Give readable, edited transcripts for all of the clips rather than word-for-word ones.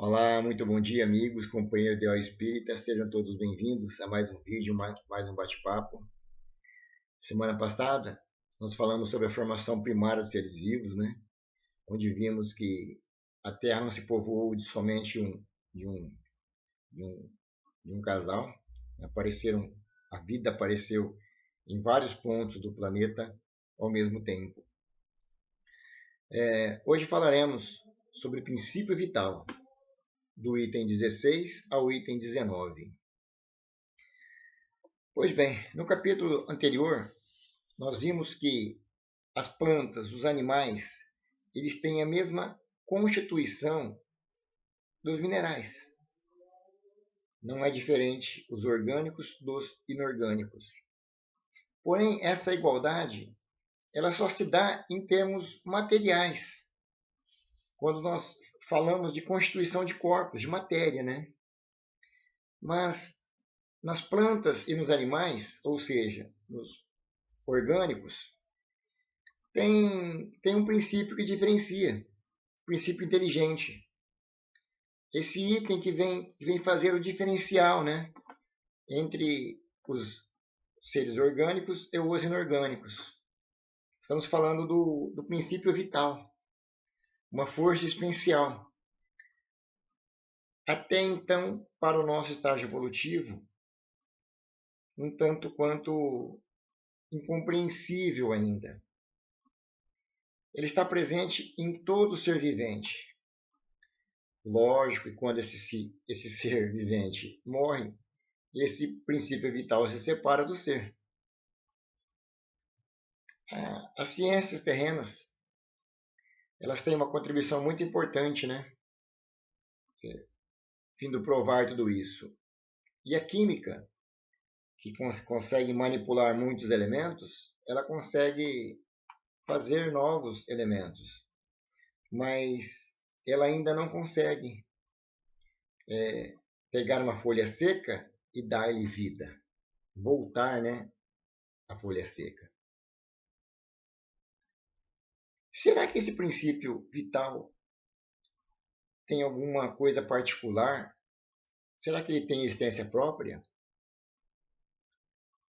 Olá, muito bom dia, amigos, companheiros de Ideal Espírita. Sejam todos bem-vindos a mais um vídeo, mais um bate-papo. Semana passada, nós falamos sobre a formação primária dos seres vivos, né? Onde vimos que a Terra não se povoou de somente de um, de um, de um casal. A vida apareceu em vários pontos do planeta ao mesmo tempo. Hoje falaremos sobre o princípio vital, do item 16 ao item 19. Pois bem, no capítulo anterior, nós vimos que as plantas, os animais, eles têm a mesma constituição dos minerais. Não é diferente os orgânicos dos inorgânicos. Porém, essa igualdade, ela só se dá em termos materiais. Quando nós falamos de constituição de corpos, de matéria, né? Mas nas plantas e nos animais, ou seja, nos orgânicos, tem um princípio que diferencia, princípio inteligente. Esse item que vem fazer o diferencial, né, entre os seres orgânicos e os inorgânicos. Estamos falando do princípio vital, uma força especial. Até então, para o nosso estágio evolutivo, um tanto quanto incompreensível ainda. Ele está presente em todo ser vivente. Lógico que quando esse ser vivente morre, esse princípio vital se separa do ser. As ciências terrenas, elas têm uma contribuição muito importante, né? Vindo provar tudo isso. E a química, que consegue manipular muitos elementos, ela consegue fazer novos elementos. Mas ela ainda não consegue pegar uma folha seca e dar-lhe vida. Voltar, né, a folha seca. Será que esse princípio vital tem alguma coisa particular? Será que ele tem existência própria?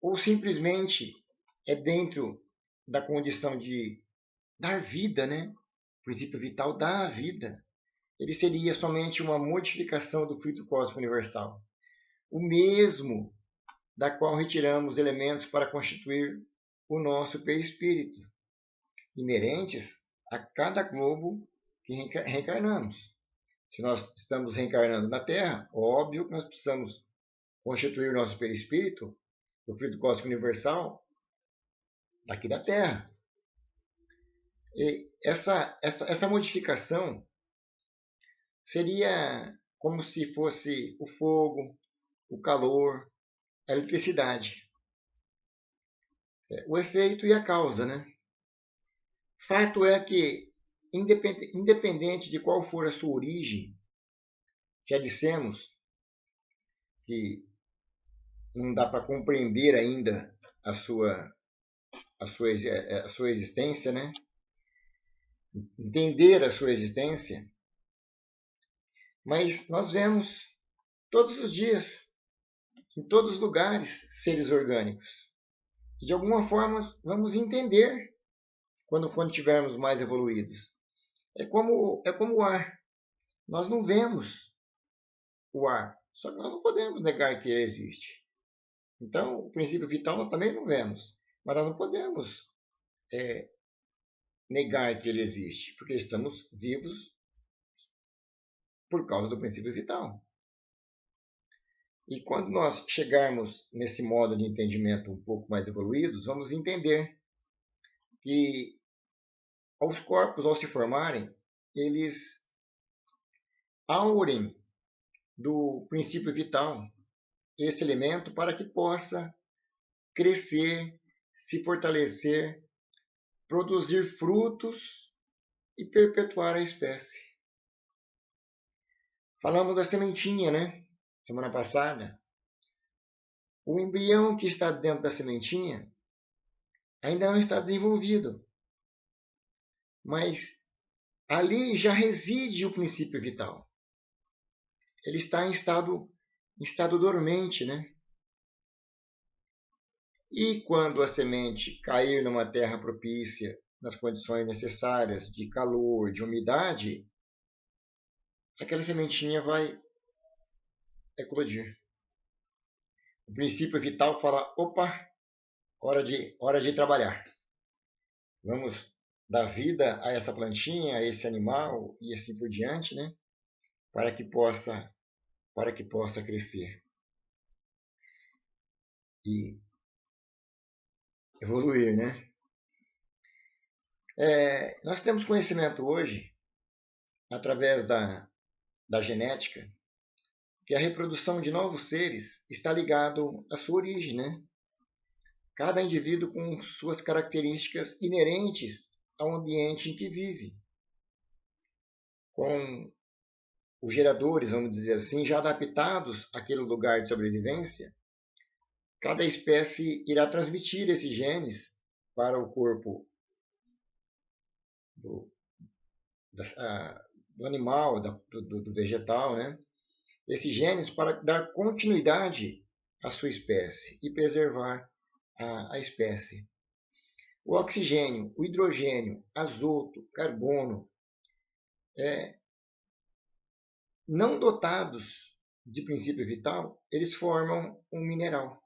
Ou simplesmente é dentro da condição de dar vida, né? O princípio vital dá a vida. Ele seria somente uma modificação do fluido cósmico universal. O mesmo da qual retiramos elementos para constituir o nosso perispírito, inerentes a cada globo que reencarnamos. Se nós estamos reencarnando na Terra, óbvio que nós precisamos constituir o nosso perispírito, o fluido cósmico universal, daqui da Terra. E essa modificação seria como se fosse o fogo, o calor, a eletricidade. O efeito e a causa, né? Fato é que, independente de qual for a sua origem, já dissemos que não dá para compreender ainda a sua existência, né? Entender a sua existência, mas nós vemos todos os dias, em todos os lugares, seres orgânicos. E de alguma forma vamos entender quando estivermos mais evoluídos. É como o ar. Nós não vemos o ar, só que nós não podemos negar que ele existe. Então, o princípio vital nós também não vemos, mas nós não podemos negar que ele existe, porque estamos vivos por causa do princípio vital. E quando nós chegarmos nesse modo de entendimento um pouco mais evoluídos, vamos entender que os corpos, ao se formarem, eles aurem do princípio vital esse elemento para que possa crescer, se fortalecer, produzir frutos e perpetuar a espécie. Falamos da sementinha, né? Semana passada. O embrião que está dentro da sementinha ainda não está desenvolvido, mas ali já reside o princípio vital. ele está em estado dormente, né? E quando a semente cair numa terra propícia, nas condições necessárias de calor, de umidade, aquela sementinha vai eclodir. O princípio vital fala: opa, hora de trabalhar. Vamos dar vida a essa plantinha, a esse animal e assim por diante, né? Para que possa crescer e evoluir, né? Nós temos conhecimento hoje, através da genética, que a reprodução de novos seres está ligado à sua origem, né? Cada indivíduo com suas características inerentes ao ambiente em que vive, com os geradores, vamos dizer assim, já adaptados àquele lugar de sobrevivência. Cada espécie irá transmitir esses genes para o corpo do animal, do vegetal, né? Esses genes para dar continuidade à sua espécie e preservar a espécie. O oxigênio, o hidrogênio, azoto, carbono, não dotados de princípio vital, eles formam um mineral.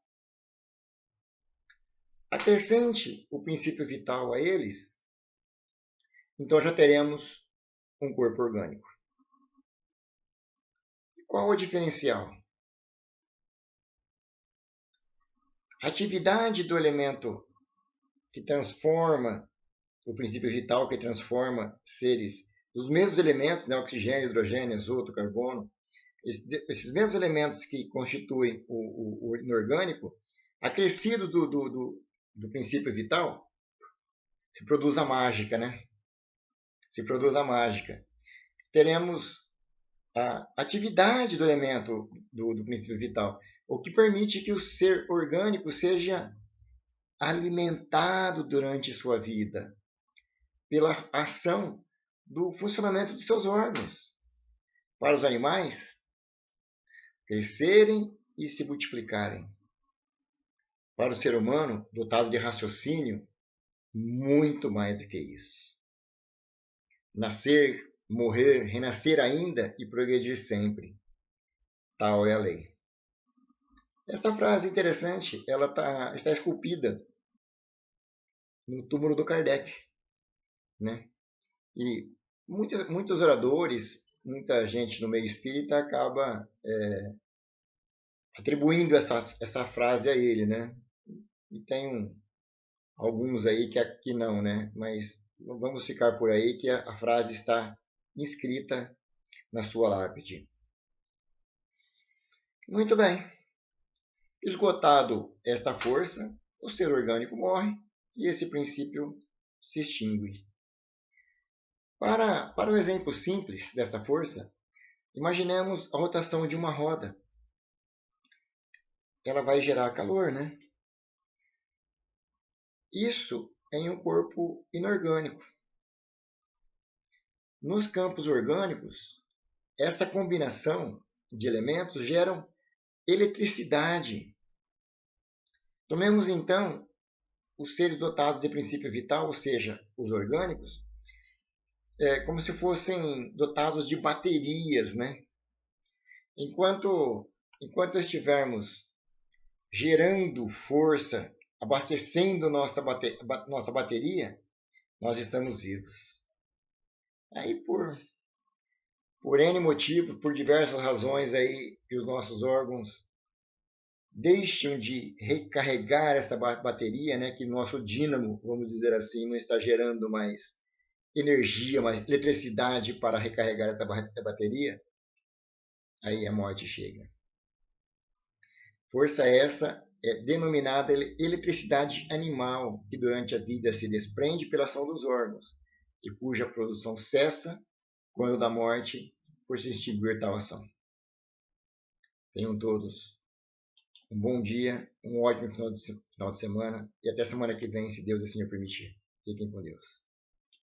Acrescente o princípio vital a eles, então já teremos um corpo orgânico. E qual o diferencial? A atividade do elemento que transforma, o princípio vital que transforma seres, os mesmos elementos, né, oxigênio, hidrogênio, azoto, carbono, esses mesmos elementos que constituem o inorgânico, acrescido do princípio vital, se produz a mágica, né? Se produz a mágica. Teremos a atividade do elemento do princípio vital, o que permite que o ser orgânico seja alimentado durante sua vida pela ação do funcionamento de seus órgãos. Para os animais crescerem e se multiplicarem. Para o ser humano, dotado de raciocínio, muito mais do que isso. Nascer, morrer, renascer ainda e progredir sempre. Tal é a lei. Essa frase interessante, ela está esculpida no túmulo do Kardec, né? E muitos oradores, muita gente no meio espírita acaba atribuindo essa frase a ele, né? E tem alguns aí que não, né? Mas vamos ficar por aí que a frase está inscrita na sua lápide. Muito bem. Esgotado esta força, o ser orgânico morre e esse princípio se extingue. Para um exemplo simples dessa força, imaginemos a rotação de uma roda. Ela vai gerar calor, né? Isso em um corpo inorgânico. Nos campos orgânicos, essa combinação de elementos geram eletricidade. Tomemos então os seres dotados de princípio vital, ou seja, os orgânicos, como se fossem dotados de baterias, né? Enquanto estivermos gerando força, abastecendo nossa bateria, nós estamos vivos. Aí por N motivos, por diversas razões aí que os nossos órgãos deixam de recarregar essa bateria, né, que nosso dínamo, vamos dizer assim, não está gerando mais energia, mais eletricidade para recarregar essa bateria, aí a morte chega. Força essa é denominada eletricidade animal, que durante a vida se desprende pela ação dos órgãos, e cuja produção cessa quando da morte por se extinguir tal ação. Tenham todos um bom dia, um ótimo final de semana, e até semana que vem, se Deus assim o permitir. Fiquem com Deus.